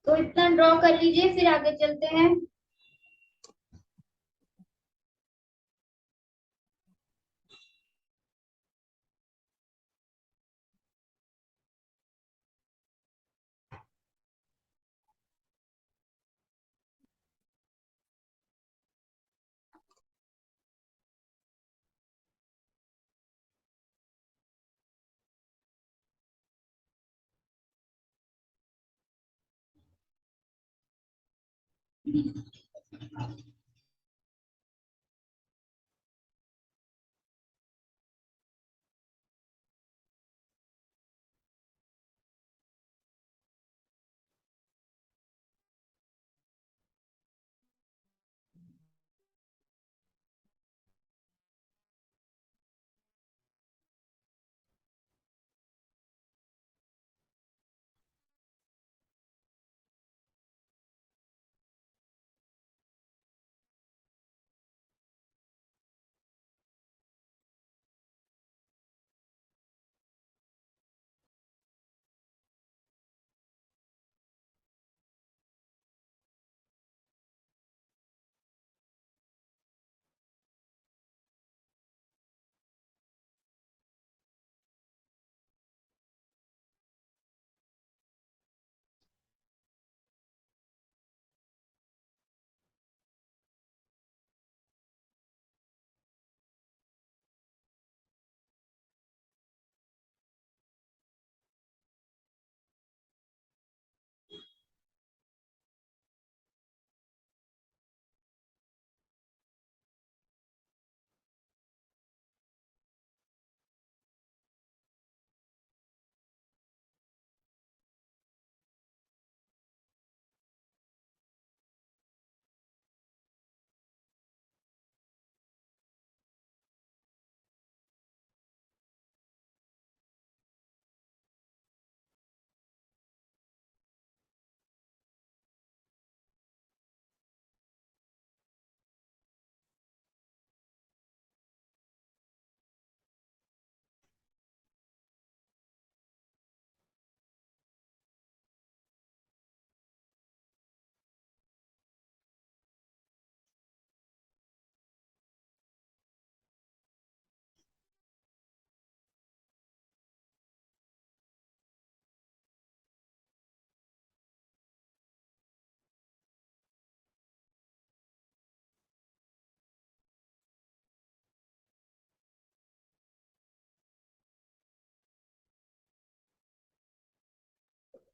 तो इतना ड्रॉ कर लीजिए, फिर आगे चलते हैं।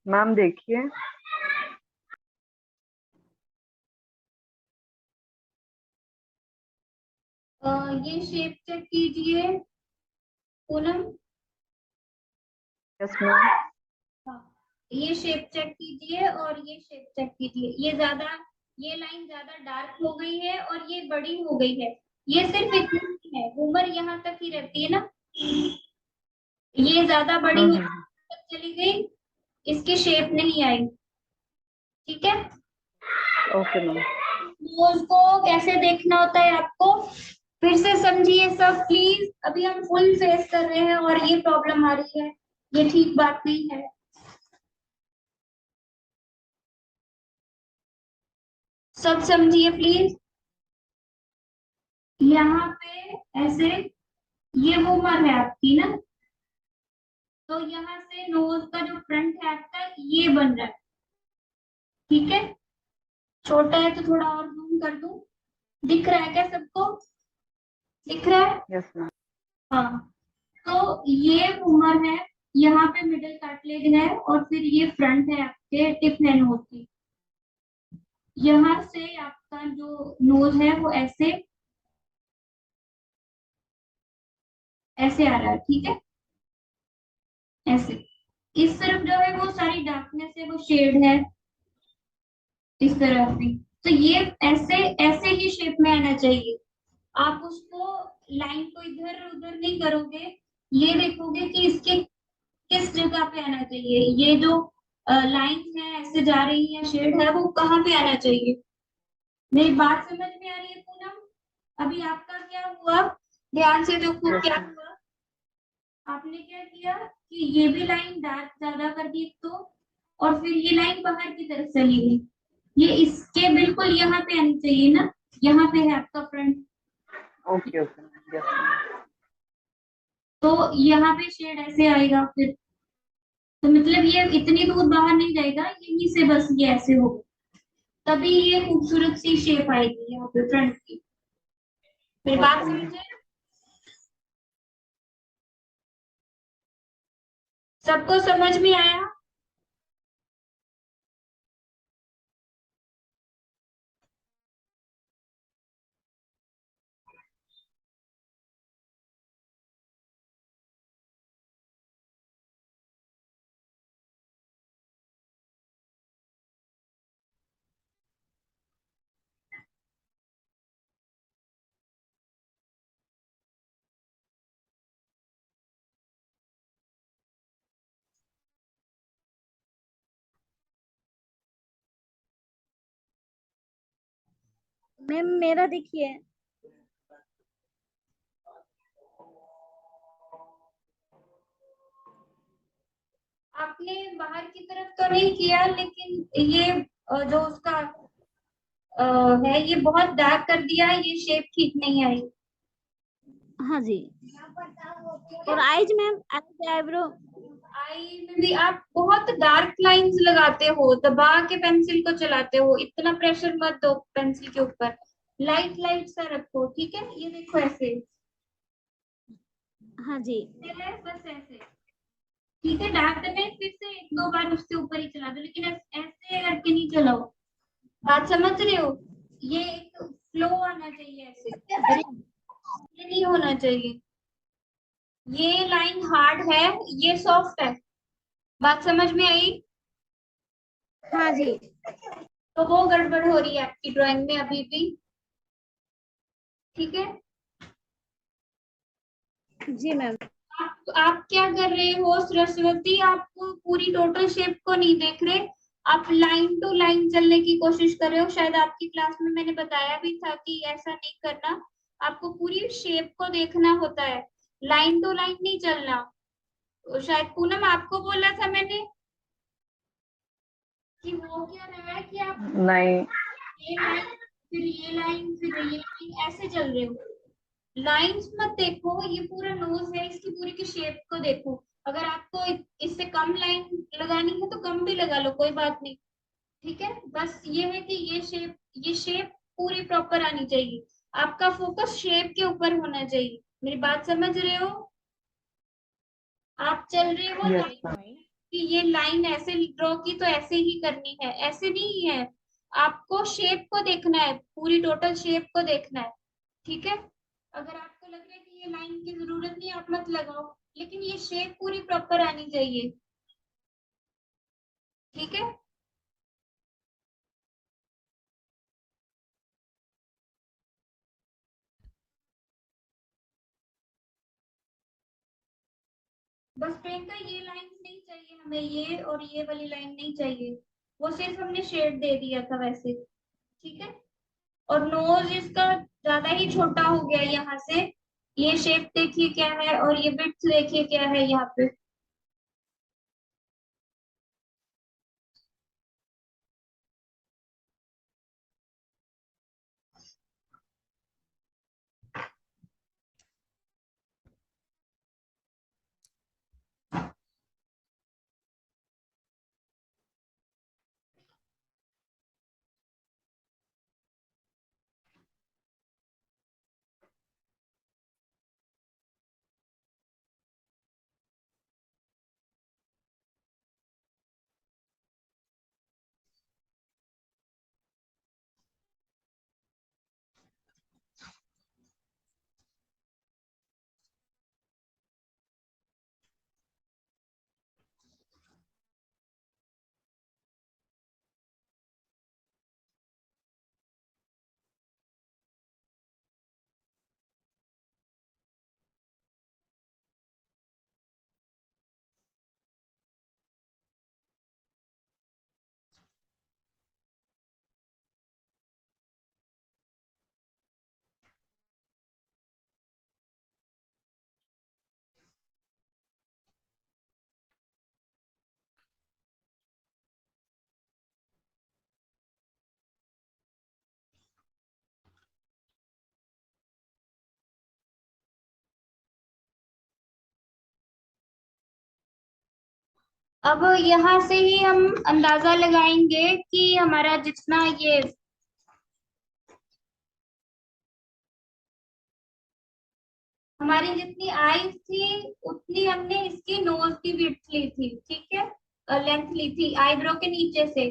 मैम देखिए। ये शेप चेक कीजिए पूनम। Yes ma'am. हाँ, ये शेप चेक कीजिए और ये शेप चेक कीजिए। ये ज्यादा, ये लाइन ज्यादा डार्क हो गई है और ये बड़ी हो गई है। ये सिर्फ इतनी ही है, उम्र यहाँ तक ही रहती है ना। ये ज्यादा बड़ी हो हम्म। तक चली गई, इसकी शेप नहीं आई। ठीक है। Okay ma'am. नोज को कैसे देखना होता है आपको, फिर से समझिए सब प्लीज। अभी हम फुल फेस कर रहे हैं और ये प्रॉब्लम आ रही है, ये ठीक बात नहीं है। सब समझिए प्लीज। यहाँ पे ऐसे, ये वूमर है आपकी ना, तो यहाँ से नोज का जो फ्रंट है आपका ये बन रहा है। ठीक है। छोटा है तो थोड़ा और जूम कर दूं। दिख रहा है क्या सबको? दिख रहा है? Yes ma'am. हाँ। तो ये वूमर है, यहाँ पे मिडिल कार्टिलेज है और फिर ये फ्रंट है आपके टिप है नोज की। यहाँ से आपका जो नोज है वो ऐसे ऐसे आ रहा है। ठीक है। ऐसे। इस तरफ जो है वो सारी डार्कनेस है, वो शेड है। इस तरफ भी। तो ये ऐसे ऐसे ही शेप में आना चाहिए। आप उसको लाइन को इधर उधर नहीं करोगे, ये देखोगे कि इसके किस जगह पे आना चाहिए। ये जो लाइंस है ऐसे जा रही है, शेड है, वो कहाँ पे आना चाहिए। मेरी बात समझ में आ रही है पूनम? अभी आपका क्या हुआ, ध्यान से देखो यस क्या मैम। हुआ। आपने क्या किया कि ये भी लाइन डार्क ज्यादा कर दी, तो और फिर ये लाइन बाहर की तरफ चली गई, ये इसके बिल्कुल यहाँ पे आनी चाहिए ना, यहाँ पे है आपका front, okay okay ma'am, yes ma'am. तो यहाँ पे शेड ऐसे आएगा फिर, तो मतलब ये इतनी दूर बाहर नहीं जाएगा, यहीं से बस ये ऐसे होगा, तभी ये खूबसूरत सी शेप आएगी यहाँ पे फ्रंट की। मेरी बात ओके मैम। समझे? सबको समझ में आया? मैम मेरा देखिए। आपने बाहर की तरफ तो नहीं किया, लेकिन ये जो उसका अ, है, ये बहुत डार्क कर दिया है, ये शेप ठीक नहीं आई। हाँ जी। ठीक और है, आईज मैम, आईज आईब्रो। आई में भी आप बहुत डार्क लाइंस लगाते हो, दबा के पेंसिल को चलाते हो, इतना प्रेशर मत दो पेंसिल के ऊपर, लाइट लाइट सा रखो, ठीक है? ये देखो ऐसे हाँ जी। है, बस ऐसे, ठीक है? डार्क में फिर से एक दो बार उसके ऊपर ही चला दो, लेकिन ऐसे करके नहीं चलाओ। बात समझ रहे हो? ये एक फ्लो आना चाहिए ऐसे, ये नहीं होना चाहिए। ये लाइन हार्ड है, ये सॉफ्ट है, बात समझ में आई? हाँ जी। तो वो गड़बड़ हो रही है आपकी ड्राइंग में अभी भी, ठीक है? जी मैम। आप क्या कर रहे हो सरस्वती, आप पूरी टोटल शेप को नहीं देख रहे, आप लाइन टू लाइन चलने की कोशिश कर रहे हो। शायद आपकी क्लास में मैंने बताया भी था कि ऐसा नहीं करना, आपको पूरी शेप को देखना होता है, लाइन टू लाइन नहीं चलना। तो शायद पूनम आपको बोला था मैंने कि वो क्या रहा है कि आप नहीं। ये लाइन फिर ये लाइन फिर ये लाइन ऐसे चल रहे हो, लाइंस मत देखो, ये पूरा नोज है, इसकी पूरी की शेप को देखो। अगर आपको इससे कम लाइन लगानी है तो कम भी लगा लो, कोई बात नहीं, ठीक है? बस ये है कि ये शेप पूरी प्रॉपर आनी चाहिए, आपका फोकस शेप के ऊपर होना चाहिए। मेरी बात समझ रहे हो? आप चल रहे हो यस लाइन मैम। कि ये लाइन ऐसे ड्रॉ की तो ऐसे ही करनी है, ऐसे नहीं है, आपको शेप को देखना है, पूरी टोटल शेप को देखना है, ठीक है? अगर आपको लग रहा है कि ये लाइन की जरूरत नहीं, आप मत लगाओ, लेकिन ये शेप पूरी प्रॉपर आनी चाहिए, ठीक है? बस प्रियंका ये लाइन नहीं चाहिए हमें, ये और ये वाली लाइन नहीं चाहिए, वो सिर्फ हमने शेड दे दिया था वैसे, ठीक है? और नोज इसका ज्यादा ही छोटा हो गया यहाँ से, ये शेप देखिए क्या है और ये विड्थ देखिए क्या है यहाँ पे। अब यहाँ से ही हम अंदाजा लगाएंगे कि हमारा जितना ये हमारी जितनी आईज थी उतनी हमने इसकी नोज की विड्थ ली थी, ठीक है, लेंथ ली थी आईब्रो के नीचे से।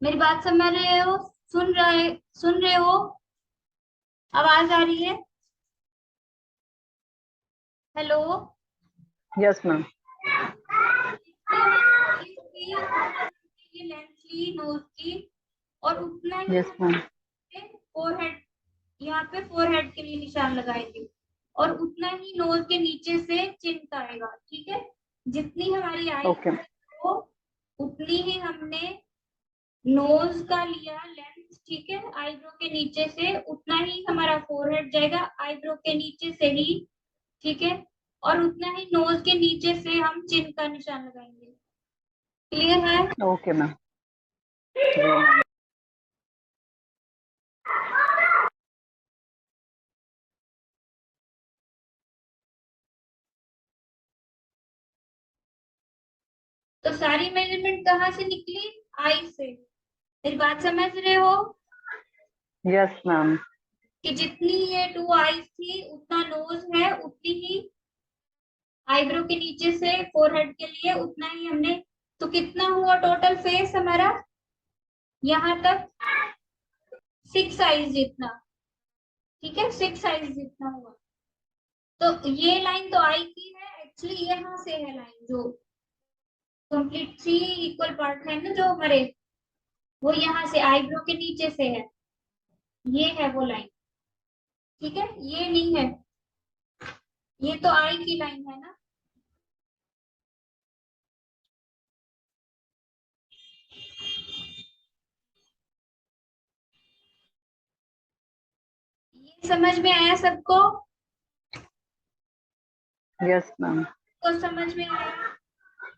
मेरी बात समझ रहे हो? सुन रहे हो? आवाज आ रही है? हेलो? Yes ma'am. इसकी ये लेंथ ली नोज की, और उतना ही यस मैम। फोरहेड, यहाँ पे फोरहेड के लिए निशान लगाएंगे, और उतना ही नोज के नीचे से चिन का आएगा, ठीक है। जितनी हमारी आई ओके। हो उतनी ही हमने नोज का लिया लेंथ, ठीक है, आईब्रो के नीचे से उतना ही हमारा फोरहेड जाएगा आईब्रो के नीचे से ही, ठीक है, और उतना ही नोज के नीचे से हम चिन का निशान लगाएंगे। क्लियर है? Okay ma'am. जी मैम। तो सारी मेजरमेंट कहाँ से निकली? आई से। मेरी बात समझ रहे हो? Yes ma'am. कि जितनी ये टू आईज थी उतना नोज है, उतनी ही आईब्रो के नीचे से फोरहेड के लिए उतना ही हमने। तो कितना हुआ टोटल फेस हमारा यहाँ तक? 6 आईज जितना, ठीक है, 6 आईज जितना हुआ। तो ये लाइन तो आई की है, एक्चुअली यहाँ से है लाइन जो कंप्लीट 3 इक्वल पार्ट है ना जो हमारे, वो यहाँ से आईब्रो के नीचे से है, ये है वो लाइन, ठीक है, ये नहीं है, ये तो आई की लाइन है ना। ये समझ में आया सबको? Yes ma'am. तो समझ में आया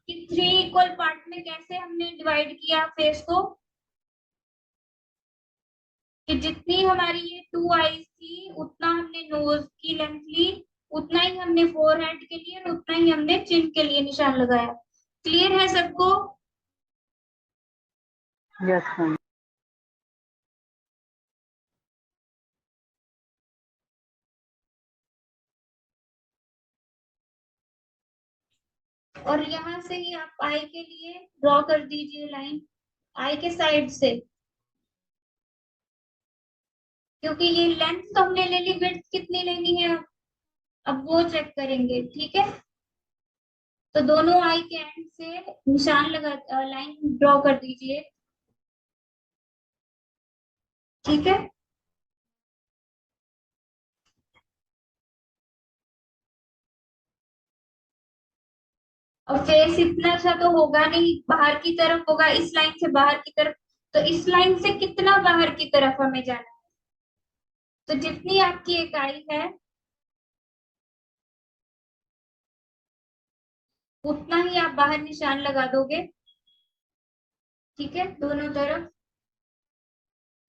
कि 3 इक्वल पार्ट में कैसे हमने डिवाइड किया फेस को, कि जितनी हमारी ये टू आईज थी उतना हमने नोज की लेंथ ली, उतना ही हमने फोरहेड के लिए और उतना ही हमने चिन के लिए निशान लगाया। क्लियर है सबको? Yes ma'am. और यहाँ से ही आप आई के लिए ड्रॉ कर दीजिए लाइन, आई के साइड से, क्योंकि ये लेंथ तो हमने ले ली, विड्थ कितनी लेनी है अब वो चेक करेंगे, ठीक है। तो दोनों आई के एंड से निशान लगा, लाइन ड्रॉ कर दीजिए, ठीक है। और फेस इतना सा तो होगा नहीं, बाहर की तरफ होगा, इस लाइन से बाहर की तरफ, तो इस लाइन से कितना बाहर की तरफ हमें जाना है? तो जितनी आपकी इकाई है उतना ही आप बाहर निशान लगा दोगे, ठीक है, दोनों तरफ।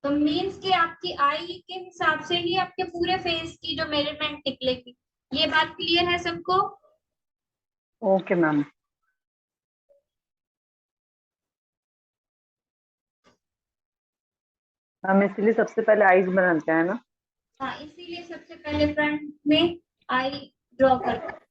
तो मीन्स कि आपकी आई के हिसाब से ही आपके पूरे फेस की जो मेजरमेंट निकलेगी। ये बात क्लियर है सबको? Okay ma'am. हम इसलिए सबसे पहले आइज बनाते हैं ना। हाँ, इसीलिए सबसे पहले फ्रंट में आई ड्रॉ करते हैं।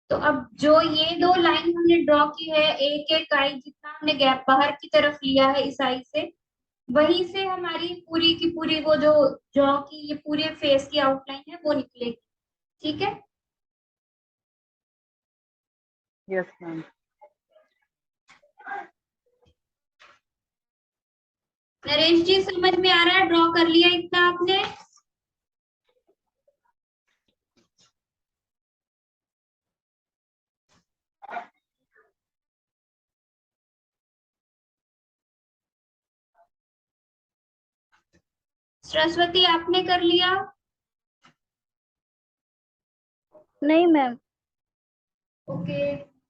तो अब जो ये दो लाइन हमने ड्रॉ की है, एक एक आई जितना हमने गैप बाहर की तरफ लिया है इस आई से, वहीं से हमारी पूरी की पूरी वो जो जॉ की ये पूरे फेस की आउटलाइन है वो निकलेगी, ठीक है। Yes ma'am. नरेश जी समझ में आ रहा है? ड्रॉ कर लिया इतना आपने? सरस्वती आपने कर लिया? नहीं मैम। ओके,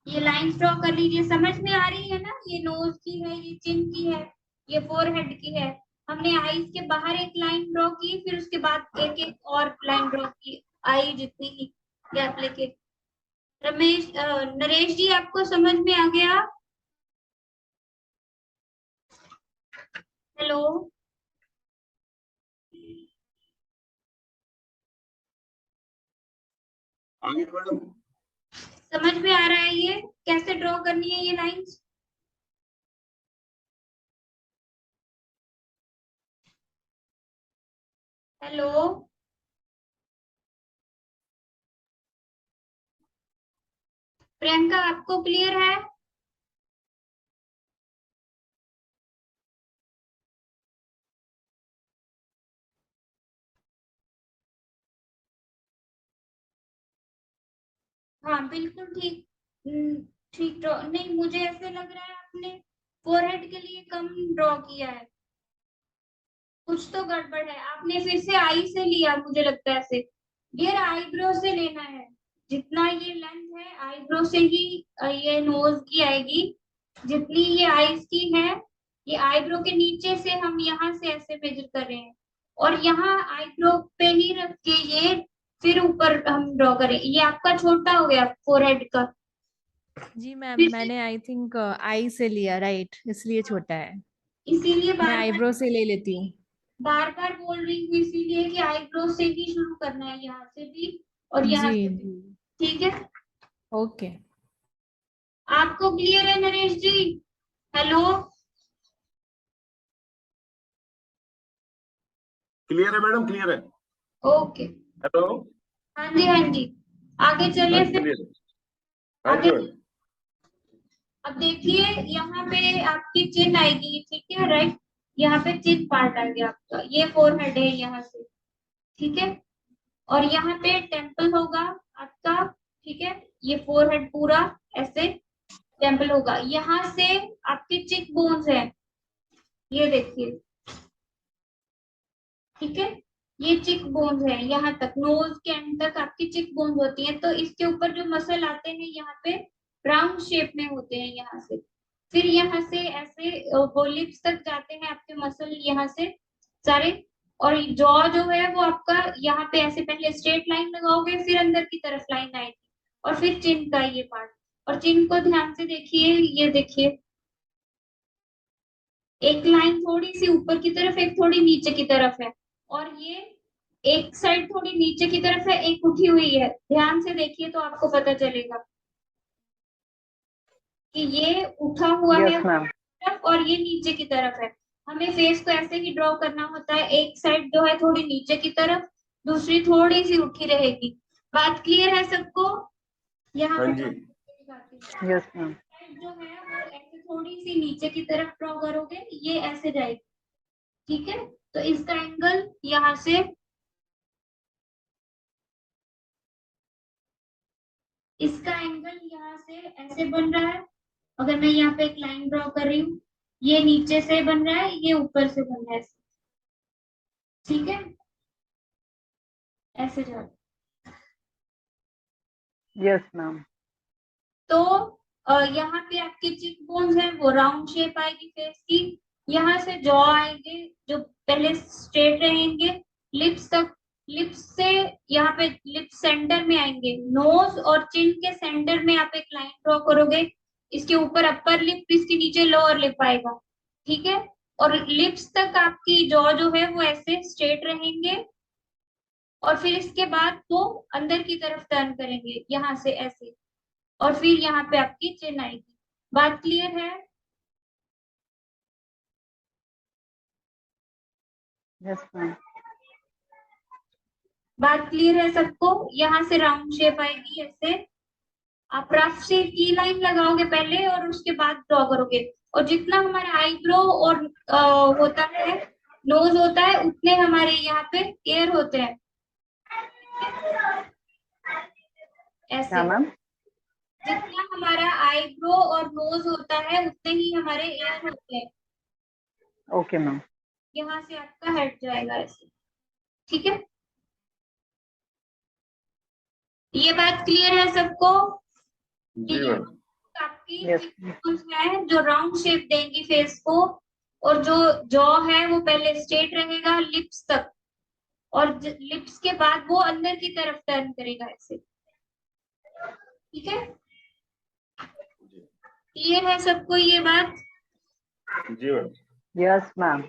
ये लाइंस ड्रॉ कर लीजिए। समझ में आ रही है ना? ये नोज की है, ये चिन की है, ये फोरहेड की है। हमने आईज के बाहर एक लाइन ड्रॉ की, फिर उसके बाद एक एक और लाइन ड्रॉ की, आई जितनी ही गैप लेके। नरेश जी, आपको समझ में आ गया? हेलो, आगे मैडम। समझ में आ रहा है ये कैसे ड्रॉ करनी है ये लाइंस? हेलो, प्रियंका, आपको क्लियर है? हाँ बिल्कुल ठीक। ठीक ड्रॉ नहीं, मुझे ऐसे लग रहा है आपने फोरहेड के लिए कम ड्रॉ किया है। कुछ तो गड़बड़ है, आपने फिर से आई से लिया मुझे लगता है ऐसे। ये आईब्रो से लेना है, जितना ये लेंथ है आईब्रो से ही ये नोज की आएगी। जितनी ये आईज की है, ये आईब्रो के नीचे से हम यहाँ से ऐसे मेजर कर रहे हैं, और यहाँ आईब्रो पे ही रख के ये फिर ऊपर हम ड्रॉ करें। ये आपका छोटा हो गया फोरहेड का। जी मैम, फिर से मैंने आई थिंक आई से लिया, राइट, इसलिए छोटा है। इसीलिए मैं आईब्रो से ले लेती हूँ। बार बार बोल रही हूँ, इसीलिए कि आईब्रो से ही शुरू करना है, यहाँ से भी और यहाँ जी से भी। जी, ठीक है, ओके। आपको क्लियर है नरेश जी? हेलो, क्लियर है मैडम, क्लियर है। ओके। हेलो। हाँ जी, हाँ जी, आगे हाँ चलिए जी, फिर। क्लियर है। हाँ जी आगे मैम। अब देखिए, यहाँ पे आपकी चिन आएगी, ठीक है, राइट। यहाँ पे चिन पार्ट आ गया आपका, ये फोरहेड है यहाँ से, ठीक है। और यहाँ पे टेम्पल होगा आपका, ठीक है। ये फोरहेड पूरा ऐसे टेम्पल होगा। यहाँ से आपके चिक बोन्स है, ये देखिए, ठीक है। ये चिक बोन्स है, यहाँ तक नोज के एंड तक आपकी चिक बोन्स होती है। तो इसके ऊपर जो मसल आते हैं यहाँ पे राउंड शेप में होते हैं यहाँ से। फिर यहाँ से ऐसे वो लिप्स तक जाते हैं आपके मसल यहाँ से सारे। और जॉ जो है वो आपका यहाँ पे ऐसे पहले स्ट्रेट लाइन लगाओगे, फिर अंदर की तरफ लाइन आएगी, और फिर चिन का ये पार्ट। और चिन को ध्यान से देखिए, ये देखिए, एक लाइन थोड़ी सी ऊपर की तरफ, एक थोड़ी नीचे की तरफ है। और ये एक साइड थोड़ी नीचे की तरफ है, एक उठी हुई है। ध्यान से देखिए तो आपको पता चलेगा कि ये उठा हुआ है यस मैम। तरफ और ये नीचे की तरफ है। हमें फेस को ऐसे ही ड्रॉ करना होता है, एक साइड जो है थोड़ी नीचे की तरफ, दूसरी थोड़ी सी उठी रहेगी। बात क्लियर है सबको? यहाँ हाँ पे जी। दिखाती हूँ। Yes ma'am. साइड जो है वो ऐसे थोड़ी सी नीचे की तरफ ड्रॉ करोगे, ये ऐसे जाएगी, ठीक है। तो इसका एंगल यहाँ से, इसका एंगल यहाँ से ऐसे बन रहा है। अगर मैं यहाँ पे एक लाइन ड्रॉ कर रही हूँ, ये नीचे से बन रहा है, ये ऊपर से बन रहा है, ठीक है, ऐसे जा। Yes ma'am. तो यहाँ पे आपकी चिक बोन्स है, वो राउंड शेप आएगी फेस की। यहाँ से जॉ आएंगे जो पहले स्ट्रेट रहेंगे, लिप्स तक। लिप्स से यहाँ पे लिप्स सेंटर में आएंगे, नोज और चिन के सेंटर में आप एक लाइन ड्रॉ करोगे। इसके ऊपर अपर लिप, इसके नीचे लोअर लिप आएगा, ठीक है। और लिप्स तक आपकी जॉ जो है वो ऐसे स्ट्रेट रहेंगे, और फिर इसके बाद वो अंदर की तरफ टर्न करेंगे यहाँ से ऐसे, और फिर यहाँ पे आपकी चिन आएगी। बात क्लियर है? Yes ma'am. बात क्लियर है सबको? यहाँ से राउंड शेप आएगी ऐसे। आप रफ से की लाइन लगाओगे पहले, और उसके बाद ड्रॉ करोगे। और जितना हमारा आईब्रो और होता है, नोज होता है, उतने हमारे यहाँ पे एयर होते हैं, ऐसे। क्या मैम? जितना हमारा आईब्रो और नोज होता है, उतने ही हमारे एयर होते हैं। Okay ma'am. यहाँ से आपका हट जाएगा ऐसे। ठीक है, ये बात क्लियर है सबको? जी मैडम। आपकी Yes. पिंपल्स है जो राउंड शेप देंगी फेस को, और जो जॉ है वो पहले स्ट्रेट रहेगा लिप्स तक, और लिप्स के बाद वो अंदर की तरफ टर्न करेगा ऐसे। ठीक है, क्लियर है सबको ये बात? जी मैडम। Yes, ma'am.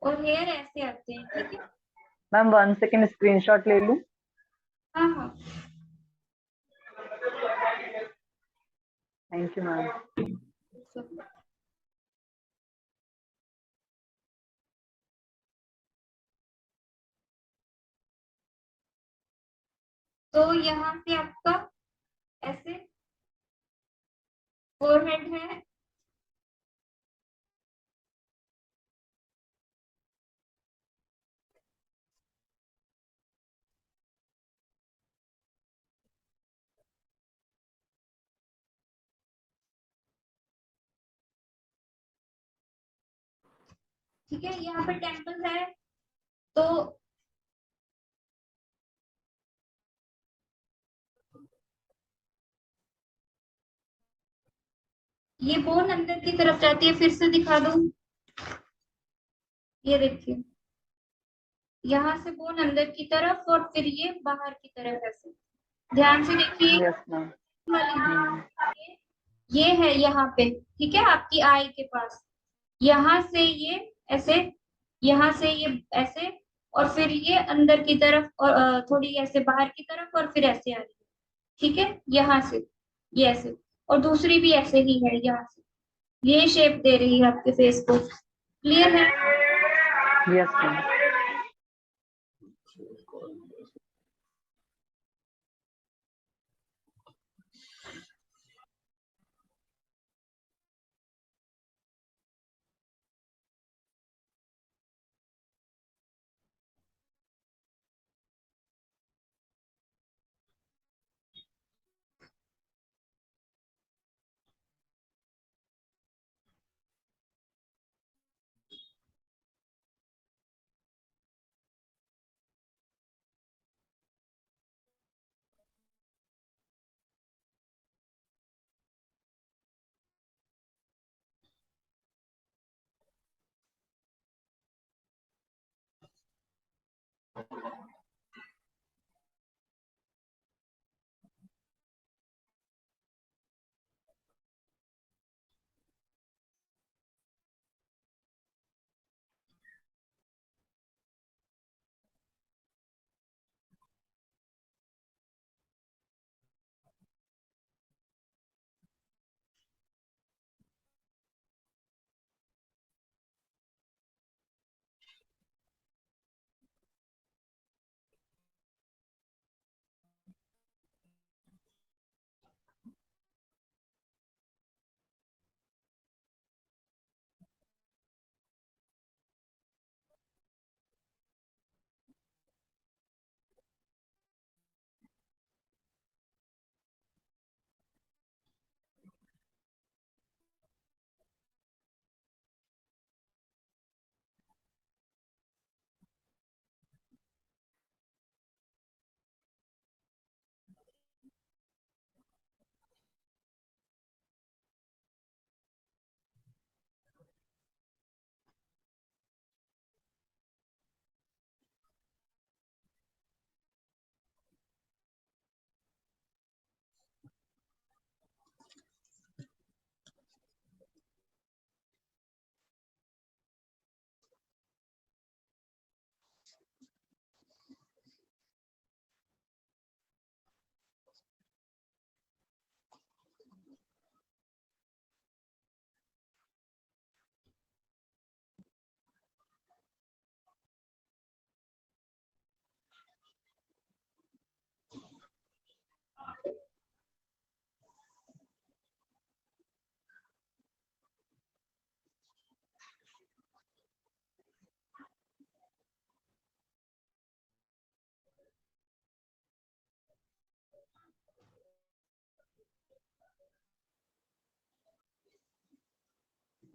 और हेयर ऐसे आते हैं। ठीक है, मैम 1 सेकेंड स्क्रीनशॉट ले लूं? हाँ हाँ, थैंक यू मैम। तो यहाँ से आपका ऐसे फोरहेड है, ठीक है, यहाँ पे टेम्पल है, तो ये बोन अंदर की तरफ जाती है, फिर से दिखा दूं, ये देखिए, यहाँ से बोन अंदर की तरफ और फिर ये बाहर की तरफ ऐसे, ध्यान से देखिए यस मैम। वाली, ये है यहाँ पे, ठीक है, आपकी आई के पास, यहाँ से ये ऐसे, यहाँ से ये ऐसे, और फिर ये अंदर की तरफ, और थोड़ी ऐसे बाहर की तरफ, और फिर ऐसे आ रही है। ठीक है, यहाँ से ये ऐसे, और दूसरी भी ऐसे ही है, यहाँ से ये शेप दे रही है आपके फेस को। क्लियर है? Yes ma'am.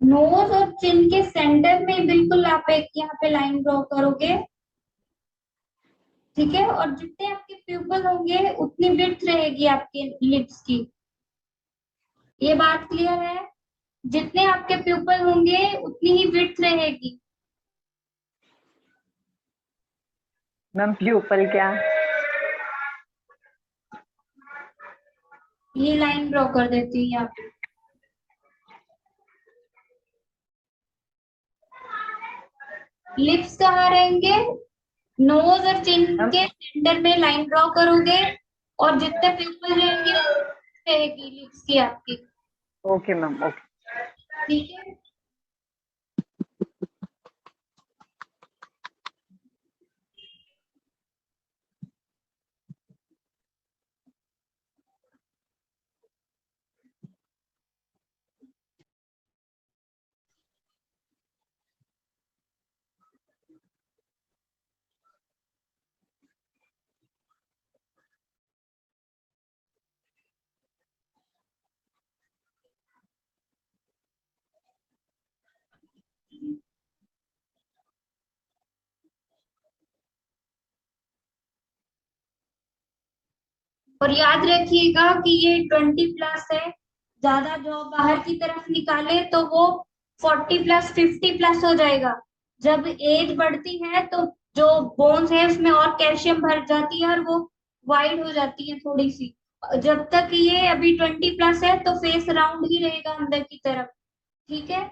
नोज और चिन के सेंटर में बिल्कुल आप एक यहाँ पे लाइन ड्रॉ करोगे, ठीक है। और जितने आपके प्यूपल होंगे उतनी विड्थ रहेगी आपके लिप्स की। ये बात क्लियर है? जितने आपके प्यूपल होंगे उतनी ही विड्थ रहेगी। मैम प्यूपल क्या? ये लाइन ड्रॉ कर देती हूँ यहाँ पे। लिप्स कहाँ रहेंगे? नोज और चिन मैम के सेंटर में लाइन ड्रॉ करोगे, और जितने प्यूपल रहेंगे रहेगी लिप्स की आपकी, ओके मैम, ओके। ठीक है। और याद रखिएगा कि ये 20+ है। ज्यादा जो बाहर की तरफ निकाले तो वो 40+, 50+ हो जाएगा। जब एज बढ़ती है तो जो बोन्स है उसमें और कैल्शियम भर जाती है और वो वाइड हो जाती है थोड़ी सी। जब तक ये अभी 20+ है तो फेस राउंड ही रहेगा अंदर की तरफ, ठीक है।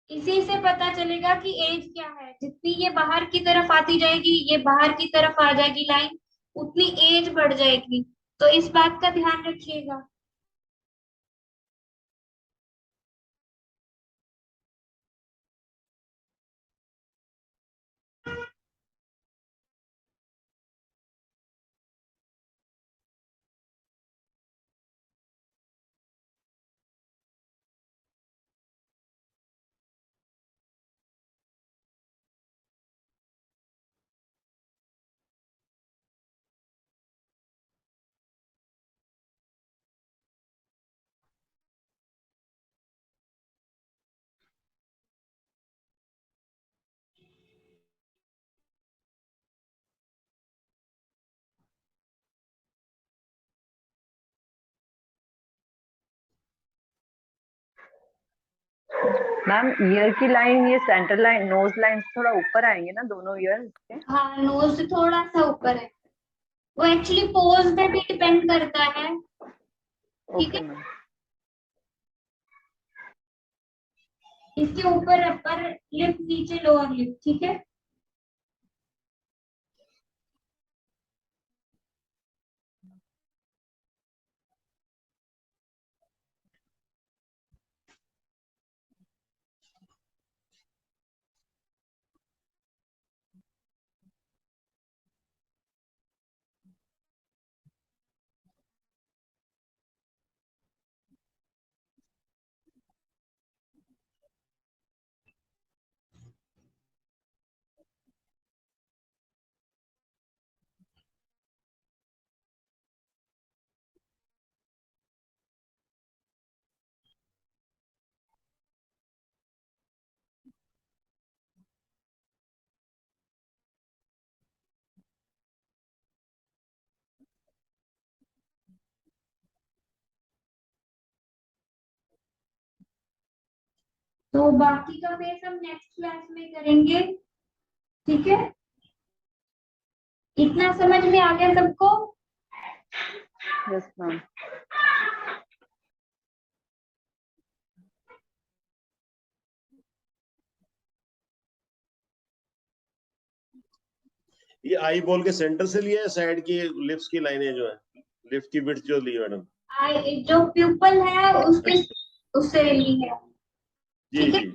इसी से पता चलेगा कि एज क्या है। जितनी ये बाहर की तरफ आती जाएगी, ये बाहर की तरफ आ जाएगी लाइन, उतनी एज बढ़ जाएगी। तो इस बात का ध्यान रखिएगा। मैम ईयर की लाइन, ये सेंटर लाइन, नोज लाइन थोड़ा ऊपर आएंगे ना दोनों ईयर के? हाँ, नोज थोड़ा सा ऊपर है। वो एक्चुअली पोज पे भी डिपेंड करता है, ठीक ओके है। मैम। इसके ऊपर अपर लिप, नीचे लोअर लिप, ठीक है। तो बाकी का फेस हम नेक्स्ट क्लास में करेंगे, ठीक है। इतना समझ में आ गया सबको? Yes ma'am. ये आई बॉल के सेंटर से लिया है, साइड की लिप्स की लाइनें जो है, लिप्स की विड्थ जो ली है मैडम? आई जो प्यूपल है उसके, उससे ली है, जी ठीक है। जी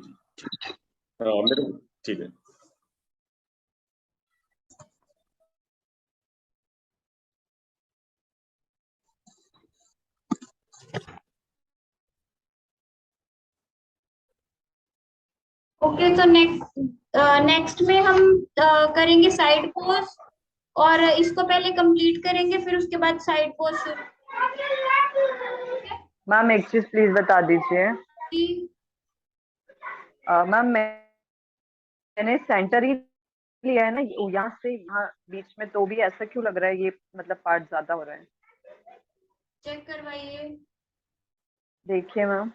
जी। हाँ मेरे, ठीक है। ओके, तो नेक्स्ट में हम करेंगे साइड पोज, और इसको पहले कंप्लीट करेंगे फिर उसके बाद साइड पोज शुरू करेंगे, ठीक है? मैम एक चीज प्लीज बता दीजिए। कि मैम मैंने सेंटर ही लिया है ना, यहाँ से यहाँ बीच में, तो भी ऐसा क्यों लग रहा है ये मतलब पार्ट ज्यादा हो रहा है? चेक करवाइए। देखिए मैम।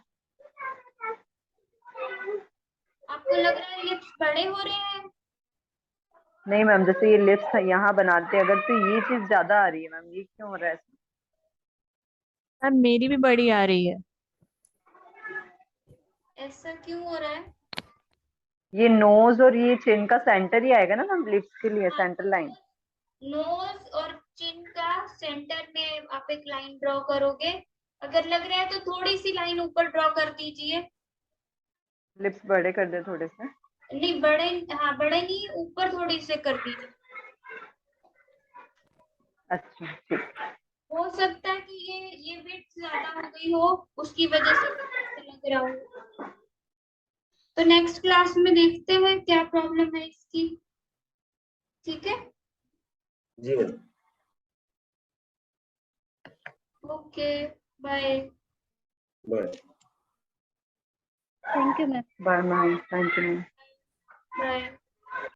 आपको लग रहा है लिप्स बड़े हो रहे हैं? नहीं मैम, जैसे ये लिप्स यहाँ बनाते हैं अगर, तो ये चीज ज्यादा आ रही है मैम, ये क्यों हो रहा है? मैम मेरी भी बड़ी आ रही है। ऐसा क्यों हो रहा है? ये नोज और ये चिन का सेंटर ही आएगा ना मैम, लिप्स के लिए सेंटर लाइन। नोज और चिन का सेंटर में आप एक लाइन ड्रॉ करोगे। अगर लग रहा है तो थोड़ी सी लाइन ऊपर ड्रॉ कर दीजिए। लिप्स बड़े कर दे थोड़े से। नहीं बड़े, हाँ बड़े नहीं, ऊपर थोड़ी से कर दीजिए। अच्छा ठीक। हो सकता है कि ये विड्थ ज्यादा हो गई हो, उसकी वजह से ऐसा लग रहा हो। तो नेक्स्ट क्लास में देखते हैं क्या प्रॉब्लम है इसकी। ठीक है, जी ma'am. Okay, bye. Bye. Thank you ma'am. Bye ma'am, thank you ma'am. Bye.